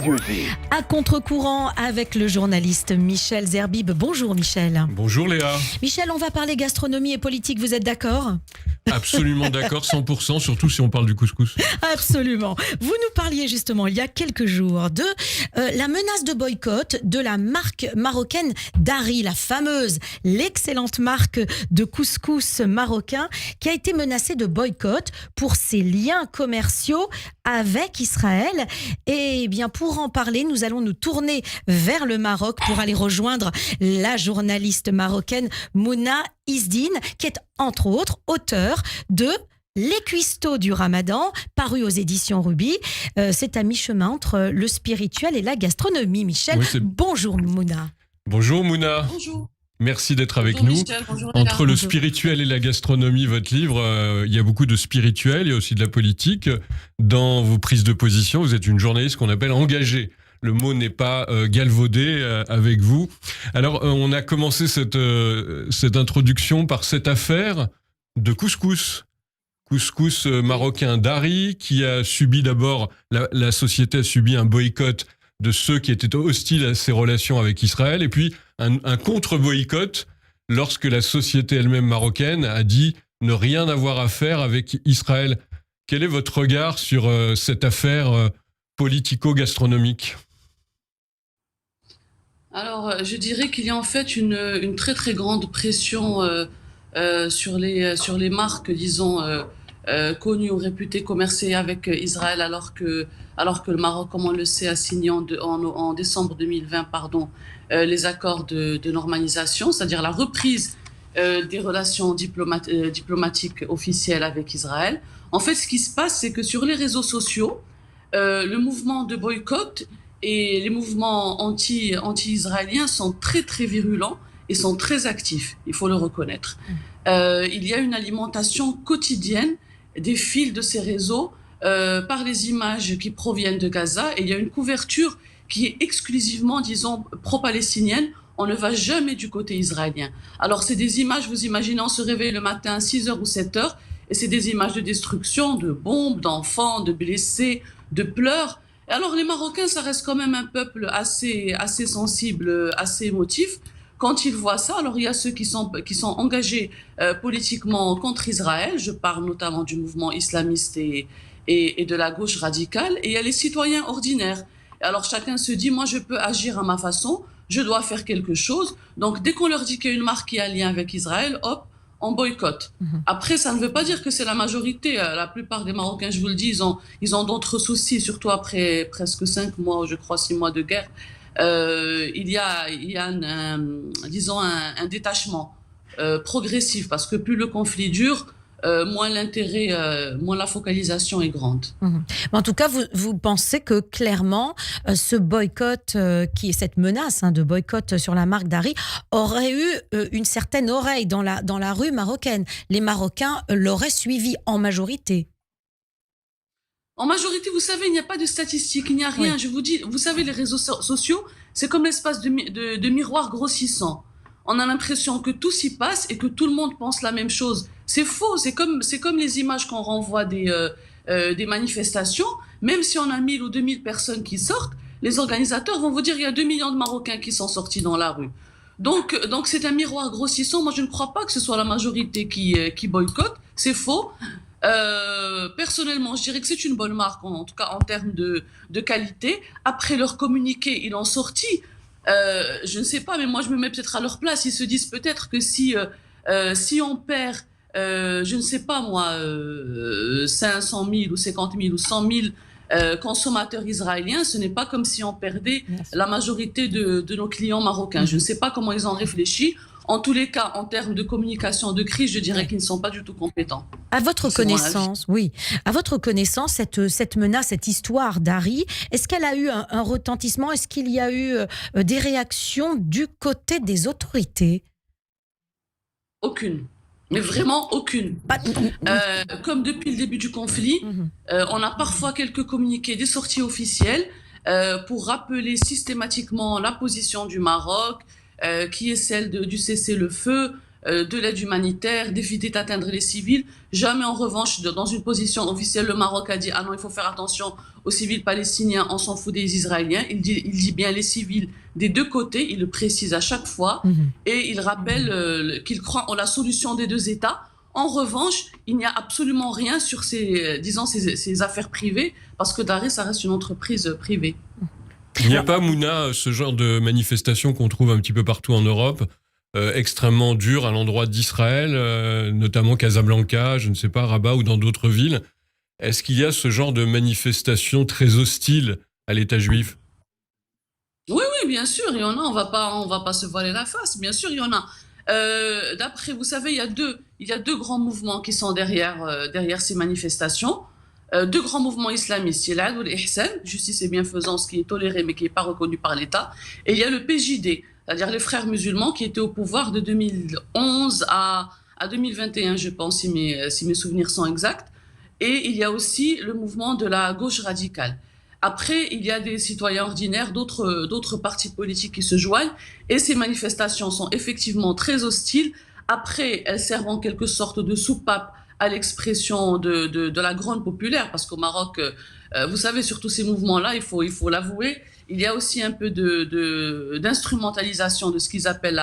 À contre-courant avec le journaliste Michel Zerbib. Bonjour Michel. Bonjour Léa. Michel, on va parler gastronomie et politique, vous êtes d'accord ? Absolument d'accord, 100%, surtout si on parle du couscous. Absolument. Vous nous parliez justement il y a quelques jours de la menace de boycott de la marque marocaine Dari, la fameuse, l'excellente marque de couscous marocain qui a été menacée de boycott pour ses liens commerciaux avec Israël. Et bien pour en parler, nous allons nous tourner vers le Maroc pour aller rejoindre la journaliste marocaine Mouna Izdine, qui est entre autres auteure de Les Cuistots du Ramadan, paru aux éditions Ruby. C'est à mi-chemin entre le spirituel et la gastronomie. Michel, Oui, bonjour Mouna. Bonjour Mouna. Bonjour. Merci d'être avec Bonjour nous. Michel, bonjour Entre le Léla. spirituel et la gastronomie, votre livre, il y a beaucoup de spirituel, il y a aussi de la politique. Dans vos prises de position, vous êtes une journaliste qu'on appelle engagée. Le mot n'est pas galvaudé avec vous. Alors, on a commencé cette introduction par cette affaire de couscous. Couscous marocain Dari, qui a subi d'abord, la société a subi un boycott de ceux qui étaient hostiles à ses relations avec Israël, et puis un contre-boycott lorsque la société elle-même marocaine a dit ne rien avoir à faire avec Israël. Quel est votre regard sur cette affaire politico-gastronomique ? Alors, je dirais qu'il y a en fait une très très grande pression sur les marques, disons, connues ou réputées commercer avec Israël, alors que le Maroc, comme on le sait, a signé en décembre 2020 les accords de normalisation, c'est-à-dire la reprise des relations diplomatiques officielles avec Israël. En fait, ce qui se passe, c'est que sur les réseaux sociaux, le mouvement de boycott et les mouvements anti-israéliens sont très très virulents et sont très actifs, il faut le reconnaître. Il y a une alimentation quotidienne des fils de ces réseaux par les images qui proviennent de Gaza, et il y a une couverture qui est exclusivement, disons, pro-palestinienne. On ne va jamais du côté israélien. Alors c'est des images, vous imaginez, on se réveille le matin à 6h ou 7h, et c'est des images de destruction, de bombes, d'enfants, de blessés, de pleurs. Et alors les Marocains, ça reste quand même un peuple assez sensible, assez émotif. Quand ils voient ça, alors il y a ceux qui sont engagés politiquement contre Israël, je parle notamment du mouvement islamiste et de la gauche radicale, et il y a les citoyens ordinaires. Et alors chacun se dit, moi je peux agir à ma façon, je dois faire quelque chose. Donc dès qu'on leur dit qu'il y a une marque qui a un lien avec Israël, hop, on boycotte. Après, ça ne veut pas dire que c'est la majorité. La plupart des Marocains, je vous le dis, ils ont d'autres soucis, surtout après presque 5 mois, je crois 6 mois de guerre. Il y a disons un détachement progressif, parce que plus le conflit dure, moins l'intérêt, moins la focalisation est grande. En tout cas, vous pensez que clairement, ce boycott, qui est cette menace de boycott sur la marque Dari, aurait eu une certaine oreille dans la rue marocaine. Les Marocains l'auraient suivi en majorité. En majorité, vous savez, il n'y a pas de statistiques, il n'y a rien. Oui. Je vous dis, vous savez, les réseaux sociaux, c'est comme l'espace de miroir grossissant. On a l'impression que tout s'y passe et que tout le monde pense la même chose. C'est faux, c'est comme les images qu'on renvoie des manifestations. Même si on a 1000 ou 2000 personnes qui sortent, les organisateurs vont vous dire qu'il y a 2 millions de Marocains qui sont sortis dans la rue. Donc c'est un miroir grossissant. Moi, je ne crois pas que ce soit la majorité qui boycotte. C'est faux. Personnellement, je dirais que c'est une bonne marque, en tout cas en termes de qualité. Après leur communiqué, ils l'ont sorti. Je ne sais pas, mais moi je me mets peut-être à leur place. Ils se disent peut-être que si on perd, je ne sais pas moi, 500 000 ou 50 000 ou 100 000 consommateurs israéliens, ce n'est pas comme si on perdait la majorité de nos clients marocains. Je ne sais pas comment ils ont réfléchi. En tous les cas, en termes de communication de crise, je dirais qu'ils ne sont pas du tout compétents. À votre connaissance, à votre connaissance, cette menace, cette histoire d'Ari, est-ce qu'elle a eu un retentissement ? Est-ce qu'il y a eu des réactions du côté des autorités ? Aucune. Mais vraiment aucune. Comme depuis le début du conflit, on a parfois quelques communiqués, des sorties officielles pour rappeler systématiquement la position du Maroc, qui est celle du cessez-le-feu, de l'aide humanitaire, d'éviter d'atteindre les civils. Jamais, en revanche, dans une position officielle, le Maroc a dit « Ah non, il faut faire attention aux civils palestiniens, on s'en fout des Israéliens ». Il dit bien les civils des deux côtés, il le précise à chaque fois, et il rappelle qu'il croit en la solution des deux États. En revanche, il n'y a absolument rien sur ces affaires privées, parce que Daré, ça reste une entreprise privée. Il n'y a pas, Mouna, ce genre de manifestation qu'on trouve un petit peu partout en Europe, extrêmement dure à l'endroit d'Israël, notamment Casablanca, je ne sais pas, Rabat ou dans d'autres villes. Est-ce qu'il y a ce genre de manifestation très hostile à l'État juif? Oui, bien sûr, il y en a, on va pas se voiler la face, bien sûr, il y en a. D'après, vous savez, il y a deux grands mouvements qui sont derrière ces manifestations. Deux grands mouvements islamistes, il y a l'Adl al-Ihsan, justice et bienfaisance, qui est toléré mais qui n'est pas reconnu par l'État, et il y a le PJD, c'est-à-dire les frères musulmans qui étaient au pouvoir de 2011 à 2021, je pense, si mes souvenirs sont exacts. Et il y a aussi le mouvement de la gauche radicale. Après, il y a des citoyens ordinaires, d'autres partis politiques qui se joignent, et ces manifestations sont effectivement très hostiles. Après, elles servent en quelque sorte de soupape à l'expression de la grogne populaire, parce qu'au Maroc, vous savez, sur tous ces mouvements-là, il faut l'avouer, il y a aussi un peu d'instrumentalisation de ce qu'ils appellent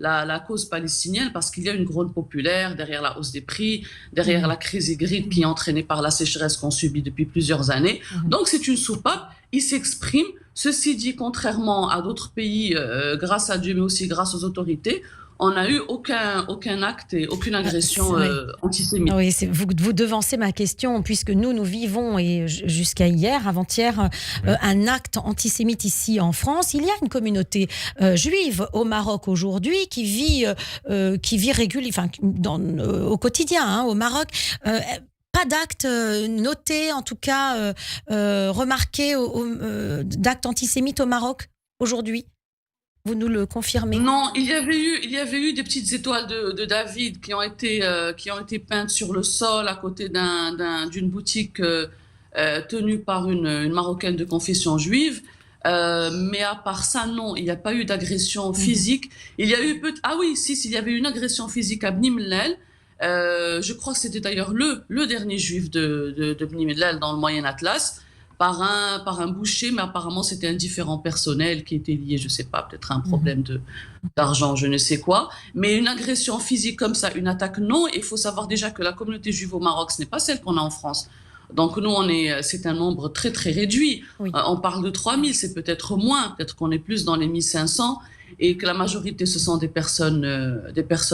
la cause palestinienne, parce qu'il y a une grogne populaire derrière la hausse des prix, derrière la crise hybride qui est entraînée par la sécheresse qu'on subit depuis plusieurs années. Donc c'est une soupape, ils s'expriment. Ceci dit, contrairement à d'autres pays, grâce à Dieu, mais aussi grâce aux autorités, on n'a eu aucun acte et aucune agression antisémite. Oui, vous devancez ma question, puisque nous vivons, et jusqu'à hier, avant-hier, un acte antisémite ici en France. Il y a une communauté juive au Maroc aujourd'hui qui vit régulièrement, au quotidien, au Maroc. Pas d'actes notés, en tout cas remarqués d'actes antisémites au Maroc aujourd'hui. Vous nous le confirmez? Non, il y avait eu des petites étoiles de David qui ont été peintes sur le sol à côté d'une boutique tenue par une Marocaine de confession juive. Mais à part ça, non, il n'y a pas eu d'agression physique. Il y a eu il y avait une agression physique à Bni Mellal. Je crois que c'était d'ailleurs le dernier juif de Bni Mellal dans le Moyen Atlas. Par un boucher, mais apparemment c'était un différend personnel qui était lié, je sais pas, peut-être à un problème d'argent, je ne sais quoi. Mais une agression physique comme ça, une attaque, non. Il faut savoir déjà que la communauté juive au Maroc, ce n'est pas celle qu'on a en France. Donc nous, c'est un nombre très très réduit. Oui. On parle de 3000, c'est peut-être moins, peut-être qu'on est plus dans les 1500, et que la majorité, ce sont des personnes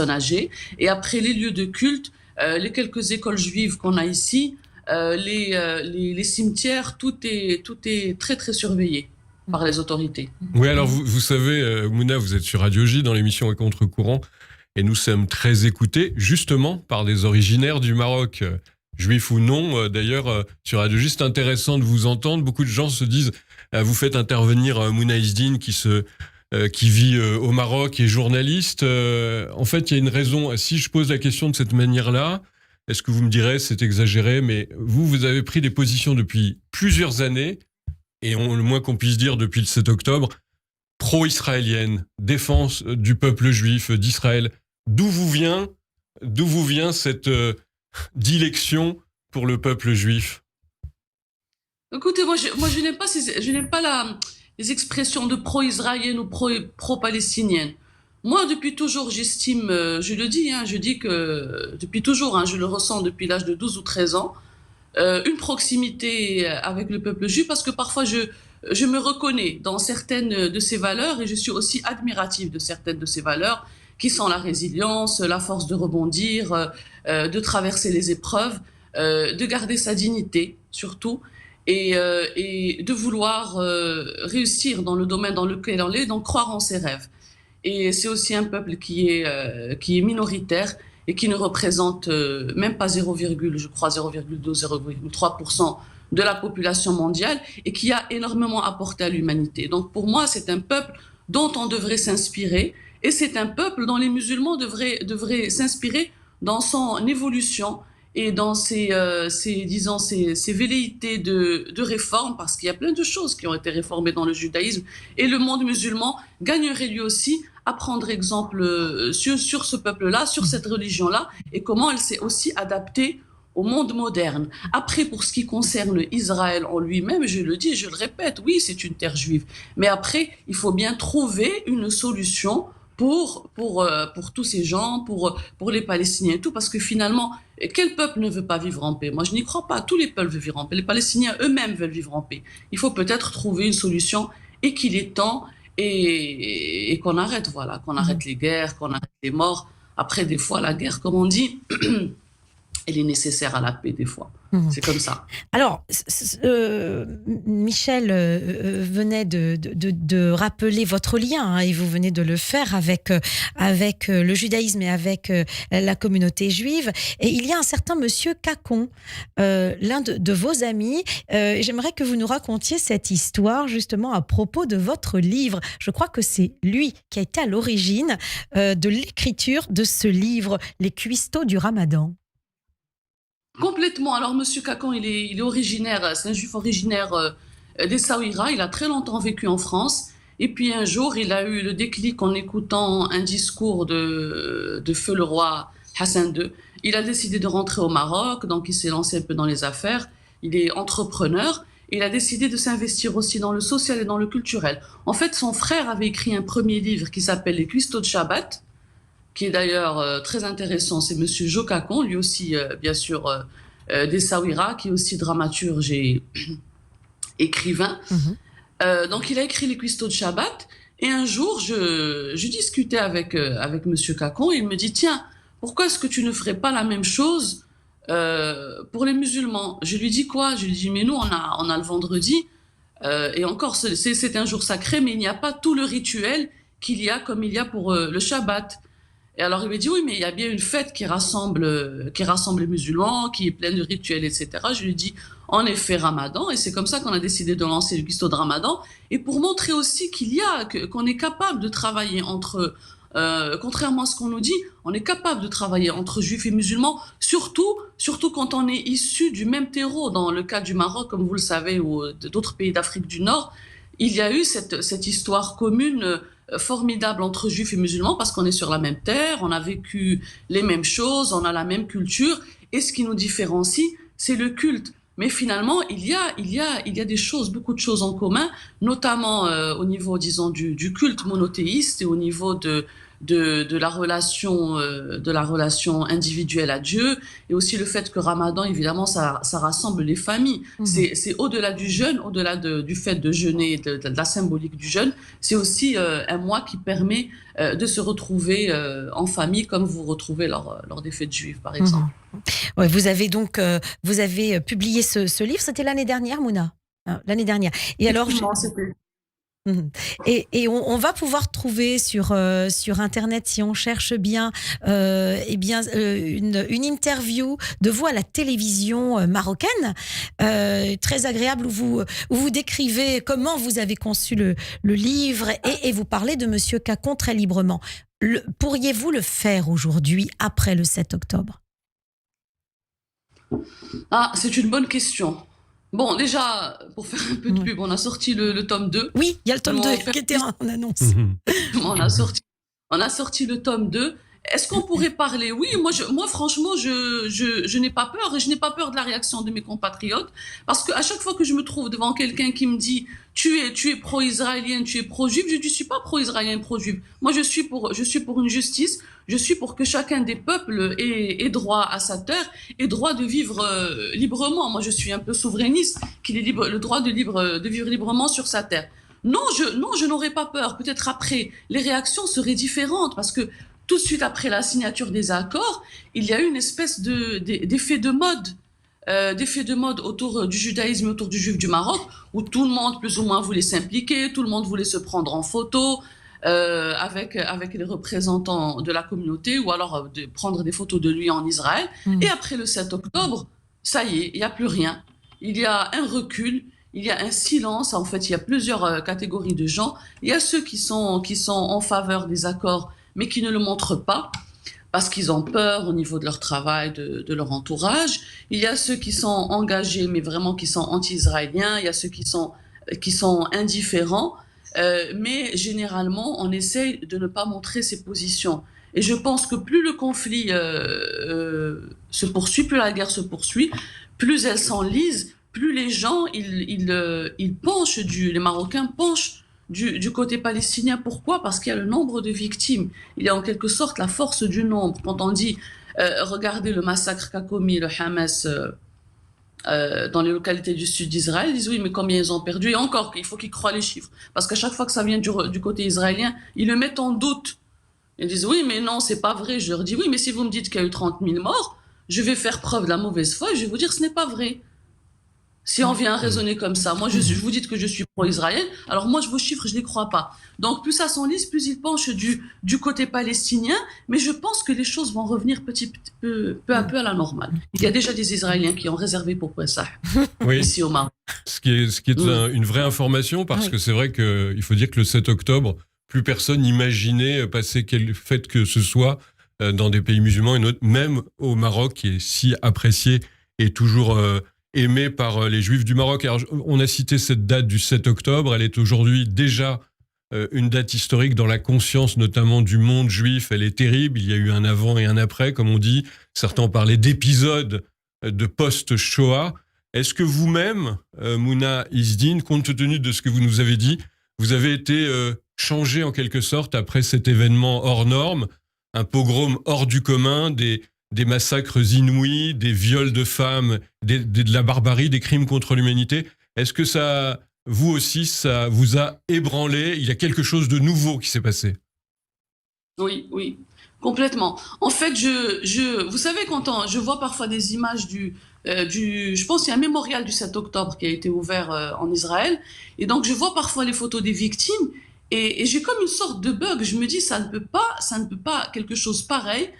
âgées. Et après les lieux de culte, les quelques écoles juives qu'on a ici, les cimetières, tout est très très surveillé par les autorités. Oui, alors vous savez, Mouna, vous êtes sur Radio J dans l'émission À Contre-Courant, et nous sommes très écoutés justement par des originaires du Maroc, juifs ou non. D'ailleurs, sur Radio J, c'est intéressant de vous entendre. Beaucoup de gens se disent, vous faites intervenir Mouna Isdine qui vit au Maroc et est journaliste. En fait, il y a une raison. Si je pose la question de cette manière-là, est-ce que vous me direz, c'est exagéré, mais vous avez pris des positions depuis plusieurs années, et le moins qu'on puisse dire depuis le 7 octobre, pro-israélienne, défense du peuple juif, d'Israël. D'où vous vient cette dilection pour le peuple juif? Écoutez, moi je n'aime pas les expressions de pro-israélienne ou pro-palestinienne. Moi, depuis toujours, j'estime, je le dis, je dis que depuis toujours, je le ressens depuis l'âge de 12 ou 13 ans, une proximité avec le peuple juif, parce que parfois je me reconnais dans certaines de ces valeurs, et je suis aussi admirative de certaines de ces valeurs, qui sont la résilience, la force de rebondir, de traverser les épreuves, de garder sa dignité, surtout, et de vouloir réussir dans le domaine dans lequel on est, donc croire en ses rêves. Et c'est aussi un peuple qui est minoritaire et qui ne représente même pas 0,2, 0,3% de la population mondiale, et qui a énormément apporté à l'humanité. Donc pour moi, c'est un peuple dont on devrait s'inspirer, et c'est un peuple dont les musulmans devraient s'inspirer dans son évolution et dans disons, ces velléités de réforme, parce qu'il y a plein de choses qui ont été réformées dans le judaïsme, et le monde musulman gagnerait lui aussi à prendre exemple sur ce peuple-là, sur cette religion-là, et comment elle s'est aussi adaptée au monde moderne. Après, pour ce qui concerne Israël en lui-même, je le dis, je le répète, oui, c'est une terre juive. Mais après, il faut bien trouver une solution pour tous ces gens, pour les Palestiniens et tout, parce que finalement, quel peuple ne veut pas vivre en paix? Moi, je n'y crois pas. Tous les peuples veulent vivre en paix. Les Palestiniens eux-mêmes veulent vivre en paix. Il faut peut-être trouver une solution et qu'il est temps et qu'on arrête, voilà, qu'on arrête les guerres, qu'on arrête les morts. Après, des fois, la guerre, comme on dit, elle est nécessaire à la paix, des fois. C'est comme ça. Alors, Michel venait de rappeler votre lien, hein, et vous venez de le faire avec le judaïsme et avec la communauté juive. Et il y a un certain monsieur Cacon, l'un de vos amis. J'aimerais que vous nous racontiez cette histoire justement à propos de votre livre. Je crois que c'est lui qui a été à l'origine de l'écriture de ce livre, Les Cuistots du Ramadan. Complètement. Alors, Monsieur Cacon, il est originaire, c'est un juif originaire d'Essaouira. Il a très longtemps vécu en France. Et puis un jour, il a eu le déclic en écoutant un discours de feu le roi Hassan II. Il a décidé de rentrer au Maroc, donc il s'est lancé un peu dans les affaires. Il est entrepreneur. Il a décidé de s'investir aussi dans le social et dans le culturel. En fait, son frère avait écrit un premier livre qui s'appelle Les Cuistots de Shabbat, qui est d'ailleurs très intéressant. C'est Monsieur Jo Cacon, lui aussi, bien sûr, d'Essaouira, qui est aussi dramaturge et écrivain. Donc, il a écrit Les Cuistots de Shabbat. Et un jour, je discutais avec Monsieur Cacon, et il me dit, tiens, pourquoi est-ce que tu ne ferais pas la même chose pour les musulmans? Je lui dis quoi? Je lui dis, mais nous, on a le vendredi, et encore, c'est un jour sacré, mais il n'y a pas tout le rituel qu'il y a comme il y a pour le Shabbat. Et alors il me dit, oui, mais il y a bien une fête qui rassemble les musulmans, qui est pleine de rituels, etc. Je lui dis, en effet, Ramadan, et c'est comme ça qu'on a décidé de lancer le Cuistot de Ramadan, et pour montrer aussi qu'on est capable de travailler entre, contrairement à ce qu'on nous dit, on est capable de travailler entre juifs et musulmans, surtout quand on est issu du même terreau. Dans le cas du Maroc, comme vous le savez, ou d'autres pays d'Afrique du Nord, il y a eu cette histoire commune formidable entre juifs et musulmans, parce qu'on est sur la même terre, on a vécu les mêmes choses, on a la même culture, et ce qui nous différencie, c'est le culte. Mais finalement, il y a des choses, beaucoup de choses en commun, notamment au niveau, disons, du culte monothéiste et au niveau de la relation individuelle à Dieu, et aussi le fait que Ramadan, évidemment, ça rassemble les familles. C'est au-delà du jeûne, au-delà du fait de jeûner, de la symbolique du jeûne, c'est aussi un mois qui permet de se retrouver en famille, comme vous retrouvez lors des fêtes juives, par exemple. Ouais, vous avez publié ce livre, c'était l'année dernière, Mouna, l'année dernière. Et alors, et on va pouvoir trouver sur Internet, si on cherche bien, une interview de vous à la télévision marocaine, très agréable, où vous décrivez comment vous avez conçu le livre, et vous parlez de Monsieur Cacon très librement. Pourriez-vous le faire aujourd'hui, après le 7 octobre? Ah, c'est une bonne question. Bon, déjà, pour faire un peu de pub, on a sorti le tome 2. Oui, il y a le tome 2 qui était en annonce. On a sorti le tome 2. Est-ce qu'on pourrait parler? Oui, moi franchement, je n'ai pas peur, et je n'ai pas peur de la réaction de mes compatriotes, parce qu'à chaque fois que je me trouve devant quelqu'un qui me dit tu es pro-israélien, tu es pro-juif, je ne suis pas pro-israélien, pro-juif. Moi, je suis pour une justice, je suis pour que chacun des peuples ait droit à sa terre, ait droit de vivre librement. Moi, je suis un peu souverainiste, qu'il ait le droit de vivre librement sur sa terre. Non, je n'aurais pas peur. Peut-être après, les réactions seraient différentes, parce que tout de suite après la signature des accords, il y a eu une espèce d'effet de mode, autour du judaïsme, autour du juif du Maroc, où tout le monde plus ou moins voulait s'impliquer, tout le monde voulait se prendre en photo avec les représentants de la communauté, ou alors de prendre des photos de lui en Israël. Et après le 7 octobre, ça y est, il n'y a plus rien. Il y a un recul. Il y a un silence. En fait, il y a plusieurs catégories de gens. Il y a ceux qui sont en faveur des accords, mais qui ne le montrent pas. parce qu'ils ont peur au niveau de leur travail, de leur entourage. Il y a ceux qui sont engagés, mais vraiment qui sont anti-israéliens. Il y a ceux qui sont indifférents. Mais généralement, on essaye de ne pas montrer ses positions. Et je pense que plus le conflit se poursuit, plus la guerre se poursuit, plus elle s'enlise, plus les gens, ils penchent les Marocains penchent du côté palestinien. Pourquoi? Parce qu'il y a le nombre de victimes. Il y a en quelque sorte la force du nombre. Quand on dit, regardez le massacre qu'a commis le Hamas dans les localités du sud d'Israël, ils disent oui, mais combien ils ont perdu? Et encore, il faut qu'ils croient les chiffres. Parce qu'à chaque fois que ça vient du côté israélien, ils le mettent en doute. Ils disent oui, mais non, c'est pas vrai. Je leur dis oui, mais si vous me dites qu'il y a eu 30 000 morts, je vais faire preuve de la mauvaise foi et je vais vous dire que ce n'est pas vrai. Si on vient raisonner comme ça, moi je vous dis que je suis pro-israélien, alors moi vos chiffres je les crois pas. Donc plus ça s'enlise, plus il penche du côté palestinien, mais je pense que les choses vont revenir peu à peu à la normale. Il y a déjà des Israéliens qui ont réservé pour Pessah, Oui. ici au Maroc. Ce qui est une vraie information, parce que c'est vrai qu'il faut dire que le 7 octobre, plus personne n'imaginait passer quel fait que ce soit dans des pays musulmans, et même au Maroc, qui est si apprécié et toujours aimé par les Juifs du Maroc. Alors, on a cité cette date du 7 octobre, elle est aujourd'hui déjà une date historique dans la conscience notamment du monde juif. Elle est terrible, il y a eu un avant et un après, comme on dit. Certains parlaient d'épisodes de post-Shoah. Est-ce que vous-même, Mouna Izdine, compte tenu de ce que vous nous avez dit, vous avez été changé en quelque sorte après cet événement hors norme, un pogrom hors du commun, des massacres inouïs, des viols de femmes, de la barbarie, des crimes contre l'humanité? Est-ce que ça, vous aussi, ça vous a ébranlé? Il y a quelque chose de nouveau qui s'est passé? Oui, complètement. En fait, vous savez, quand je vois parfois des images je pense qu'il y a un mémorial du 7 octobre qui a été ouvert en Israël, et donc je vois parfois les photos des victimes, et j'ai comme une sorte de bug. Je me dis, ça ne peut pas quelque chose pareil,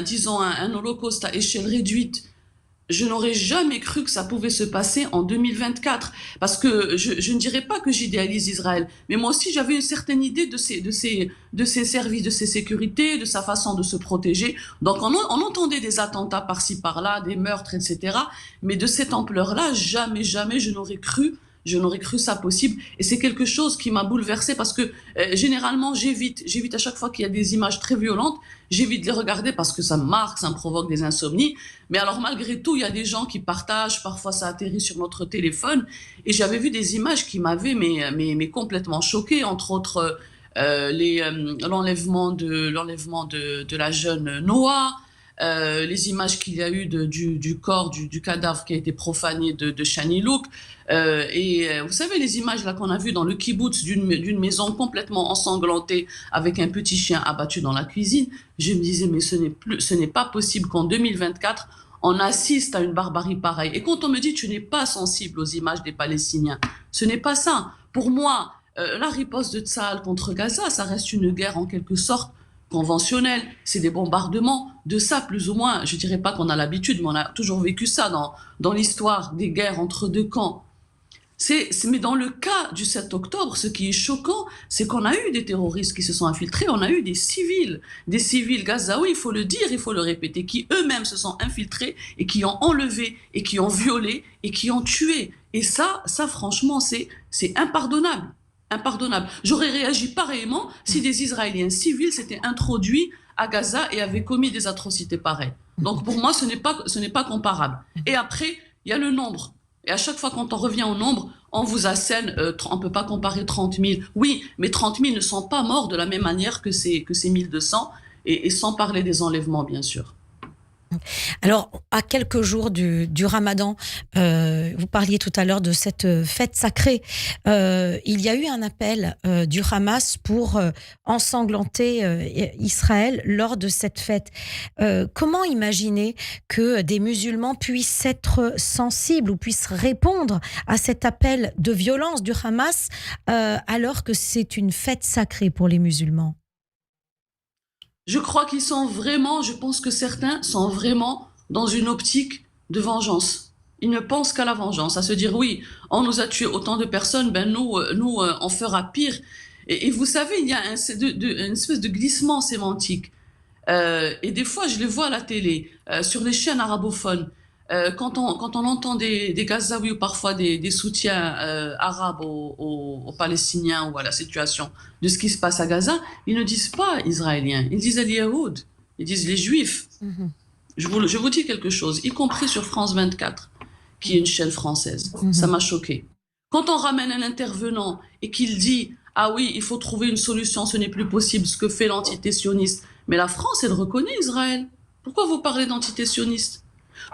disons un holocauste à échelle réduite. Je n'aurais jamais cru que ça pouvait se passer en 2024. Parce que je ne dirais pas que j'idéalise Israël, mais moi aussi j'avais une certaine idée de ses services, de ses sécurités, de sa façon de se protéger. Donc on entendait des attentats par-ci par-là, des meurtres, etc. Mais de cette ampleur-là, jamais je n'aurais cru ça possible. Et c'est quelque chose qui m'a bouleversée parce que généralement, j'évite à chaque fois qu'il y a des images très violentes, j'évite de les regarder parce que ça me marque, ça me provoque des insomnies. Mais alors malgré tout, il y a des gens qui partagent, parfois ça atterrit sur notre téléphone. Et j'avais vu des images qui m'avaient mais complètement choquée, entre autres l'enlèvement de la jeune Noah, les images qu'il y a eu du corps, du cadavre qui a été profané de Shani Louk. Vous savez, les images là qu'on a vues dans le kibbutz d'une maison complètement ensanglantée avec un petit chien abattu dans la cuisine, je me disais, mais ce n'est pas possible qu'en 2024, on assiste à une barbarie pareille. Et quand on me dit, tu n'es pas sensible aux images des Palestiniens, ce n'est pas ça. Pour moi, la riposte de Tsahal contre Gaza, ça reste une guerre en quelque sorte conventionnelle, c'est des bombardements, de ça plus ou moins, je dirais pas qu'on a l'habitude, mais on a toujours vécu ça dans l'histoire des guerres entre deux camps. Mais dans le cas du 7 octobre, ce qui est choquant, c'est qu'on a eu des terroristes qui se sont infiltrés, on a eu des civils gazaouis, il faut le dire, il faut le répéter, qui eux-mêmes se sont infiltrés et qui ont enlevé et qui ont violé et qui ont tué. Et ça franchement, c'est impardonnable. Impardonnable. J'aurais réagi pareillement si des Israéliens civils s'étaient introduits à Gaza et avaient commis des atrocités pareilles. Donc pour moi, ce n'est pas comparable. Et après, il y a le nombre. Et à chaque fois, quand on revient au nombre, on vous assène, on ne peut pas comparer 30 000. Oui, mais 30 000 ne sont pas morts de la même manière que ces 1200, et sans parler des enlèvements, bien sûr. Alors, à quelques jours du Ramadan, vous parliez tout à l'heure de cette fête sacrée. Il y a eu un appel du Hamas pour ensanglanter Israël lors de cette fête. Comment imaginer que des musulmans puissent être sensibles ou puissent répondre à cet appel de violence du Hamas alors que c'est une fête sacrée pour les musulmans ? Je crois je pense que certains sont vraiment dans une optique de vengeance. Ils ne pensent qu'à la vengeance, à se dire oui, on nous a tué autant de personnes, nous, on fera pire. Et vous savez, il y a une espèce de glissement sémantique. Et des fois, je les vois à la télé, sur les chaînes arabophones. Quand on entend des Gazaouis ou parfois des soutiens arabes aux Palestiniens ou à la situation de ce qui se passe à Gaza, ils ne disent pas Israéliens, ils disent Al-Yahoud, ils disent les Juifs. Je vous dis quelque chose, y compris sur France 24, qui est une chaîne française. Ça m'a choqué. Quand on ramène un intervenant et qu'il dit « Ah oui, il faut trouver une solution, ce n'est plus possible, ce que fait l'entité sioniste », mais la France, elle reconnaît Israël. Pourquoi vous parlez d'entité sioniste ?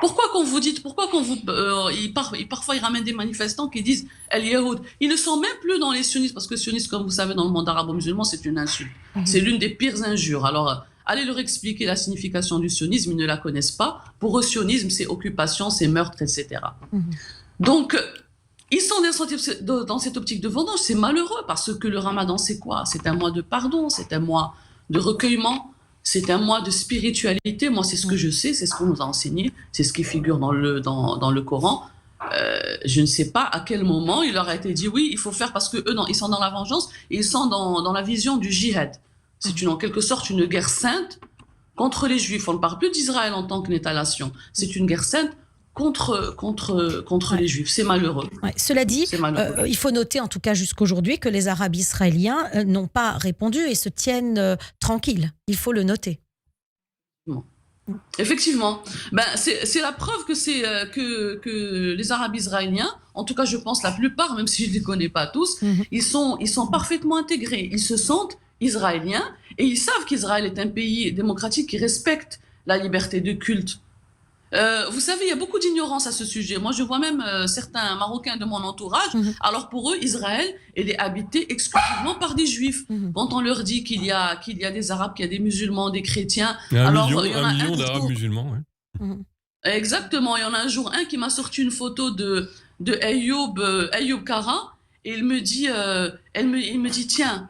Parfois ils ramènent des manifestants qui disent El Yahoud. Ils ne sont même plus dans les sionistes, parce que sioniste, comme vous savez, dans le monde arabo-musulman, c'est une insulte. C'est l'une des pires injures. Alors, allez leur expliquer la signification du sionisme, ils ne la connaissent pas. Pour eux, sionisme, c'est occupation, c'est meurtre, etc. Donc, ils sont dans cette optique de vendange. C'est malheureux, parce que le ramadan, c'est quoi? C'est un mois de pardon, c'est un mois de recueillement. C'est un mois de spiritualité. Moi, c'est ce que je sais, c'est ce qu'on nous a enseigné, c'est ce qui figure dans le Coran. Je ne sais pas à quel moment il leur a été dit oui, il faut faire, parce que eux, ils sont dans la vengeance et ils sont dans la vision du djihad. C'est en quelque sorte une guerre sainte contre les Juifs. On ne parle plus d'Israël en tant qu'étalation. C'est une guerre sainte contre les Juifs. C'est malheureux. Ouais. Cela dit, il faut noter en tout cas jusqu'aujourd'hui que les Arabes israéliens n'ont pas répondu et se tiennent tranquilles. Il faut le noter. Effectivement. C'est la preuve que les Arabes israéliens, en tout cas je pense la plupart, même si je ne les connais pas tous, ils sont parfaitement intégrés. Ils se sentent israéliens et ils savent qu'Israël est un pays démocratique qui respecte la liberté de culte. Vous savez, il y a beaucoup d'ignorance à ce sujet. Moi, je vois même certains Marocains de mon entourage. Alors pour eux, Israël, elle est habitée exclusivement par des Juifs. Quand on leur dit qu'il y a des Arabes, qu'il y a des musulmans, des chrétiens, il y a un million d'Arabes musulmans. Ouais. Exactement. Il y en a un jour un qui m'a sorti une photo de Ayoub Kara, et il me dit tiens.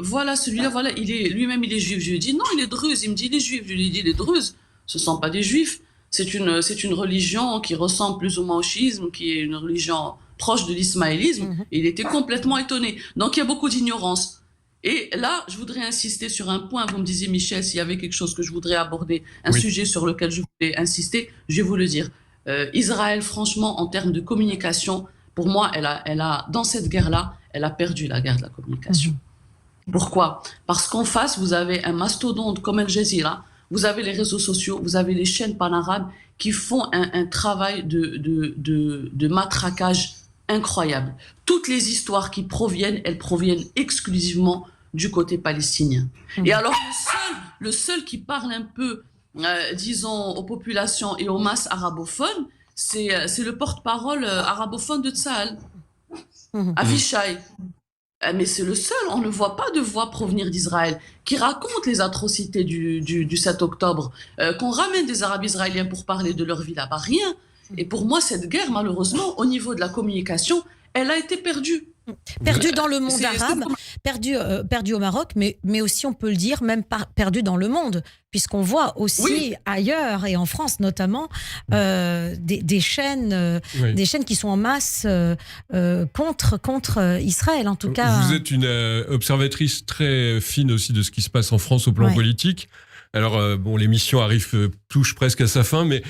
Voilà celui-là, voilà, lui-même il est juif. Je lui ai dit non, il est druze. Il me dit il est juif. Je lui ai dit les druzes, ce sont pas des juifs. C'est une religion qui ressemble plus ou moins au chiisme, qui est une religion proche de l'ismaélisme. Et il était complètement étonné. Donc il y a beaucoup d'ignorance. Et là, je voudrais insister sur un point. Vous me disiez, Michel, s'il y avait quelque chose que je voudrais aborder, un sujet sur lequel je voulais insister, je vais vous le dire. Israël, franchement, en termes de communication, pour moi, elle a dans cette guerre-là, elle a perdu la guerre de la communication. Pourquoi? Parce qu'en face, vous avez un mastodonte comme Al Jazeera, vous avez les réseaux sociaux, vous avez les chaînes panarabes qui font un travail de matraquage incroyable. Toutes les histoires qui proviennent, elles proviennent exclusivement du côté palestinien. Et alors, le seul qui parle un peu, disons, aux populations et aux masses arabophones, c'est le porte-parole arabophone de Tsahal, Avishai. Mais c'est le seul, on ne voit pas de voix provenir d'Israël qui raconte les atrocités du 7 octobre, qu'on ramène des Arabes israéliens pour parler de leur vie là-bas, rien. Et pour moi, cette guerre, malheureusement, au niveau de la communication, elle a été perdue. Perdue dans le monde arabe, perdue au Maroc, mais aussi, on peut le dire, même perdue dans le monde, puisqu'on voit aussi ailleurs, et en France notamment, des chaînes qui sont en masse contre Israël, en tout cas. Vous êtes une observatrice très fine aussi de ce qui se passe en France au plan politique. Alors, l'émission touche presque à sa fin, mais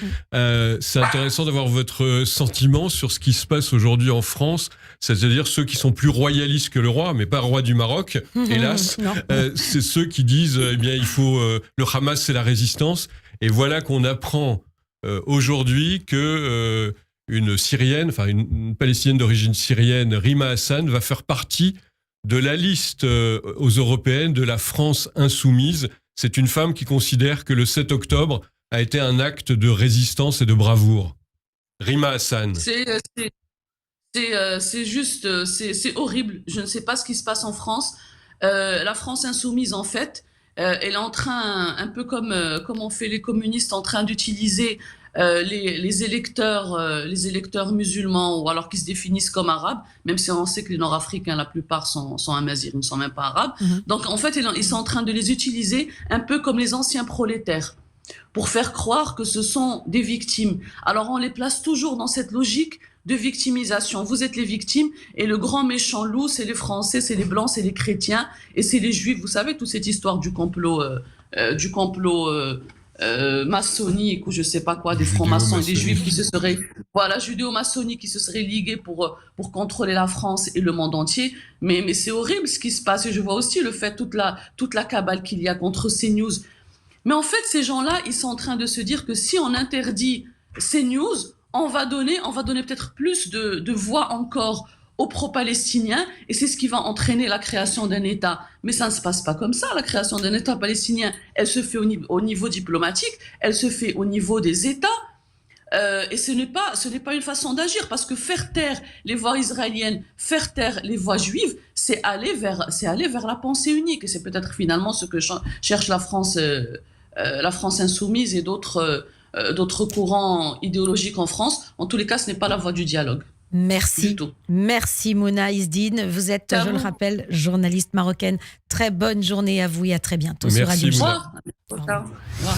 c'est intéressant d'avoir votre sentiment sur ce qui se passe aujourd'hui en France, c'est-à-dire ceux qui sont plus royalistes que le roi, mais pas roi du Maroc, hélas. C'est ceux qui disent, il faut le Hamas, c'est la résistance. Et voilà qu'on apprend aujourd'hui que une Syrienne, une Palestinienne d'origine syrienne, Rima Hassan, va faire partie de la liste aux Européennes de la France insoumise. C'est une femme qui considère que le 7 octobre a été un acte de résistance et de bravoure. Rima Hassan. C'est juste, c'est horrible. Je ne sais pas ce qui se passe en France. La France insoumise, en fait, elle est en train, un peu comme ont fait les communistes, en train d'utiliser les électeurs musulmans, ou alors qui se définissent comme arabes, même si on sait que les Nord-Africains, la plupart sont amazirs, ils ne sont même pas arabes. Donc en fait, ils sont en train de les utiliser un peu comme les anciens prolétaires, pour faire croire que ce sont des victimes. Alors on les place toujours dans cette logique de victimisation. Vous êtes les victimes, et le grand méchant loup, c'est les Français, c'est les Blancs, c'est les chrétiens, et c'est les Juifs. Vous savez, toute cette histoire du complot du complot maçonnique ou je sais pas quoi, des francs-maçons et des juifs qui se seraient, voilà, judéo-maçonnique qui se seraient ligués pour contrôler la France et le monde entier. Mais c'est horrible ce qui se passe et je vois aussi le fait, toute la cabale qu'il y a contre CNews. Mais en fait, ces gens-là, ils sont en train de se dire que si on interdit CNews, on va donner peut-être plus de voix encore aux pro-palestiniens et c'est ce qui va entraîner la création d'un État. Mais ça ne se passe pas comme ça, la création d'un État palestinien. Elle se fait au niveau diplomatique, elle se fait au niveau des États. Et ce n'est pas une façon d'agir parce que faire taire les voix israéliennes, faire taire les voix juives, c'est aller vers la pensée unique. Et c'est peut-être finalement ce que cherche la France insoumise et d'autres courants idéologiques en France. En tous les cas, ce n'est pas la voie du dialogue. Merci. Merci Mona Izdine. Vous êtes, je le rappelle, journaliste marocaine. Très bonne journée à vous et à très bientôt sur Radio Merci Mona. Au revoir.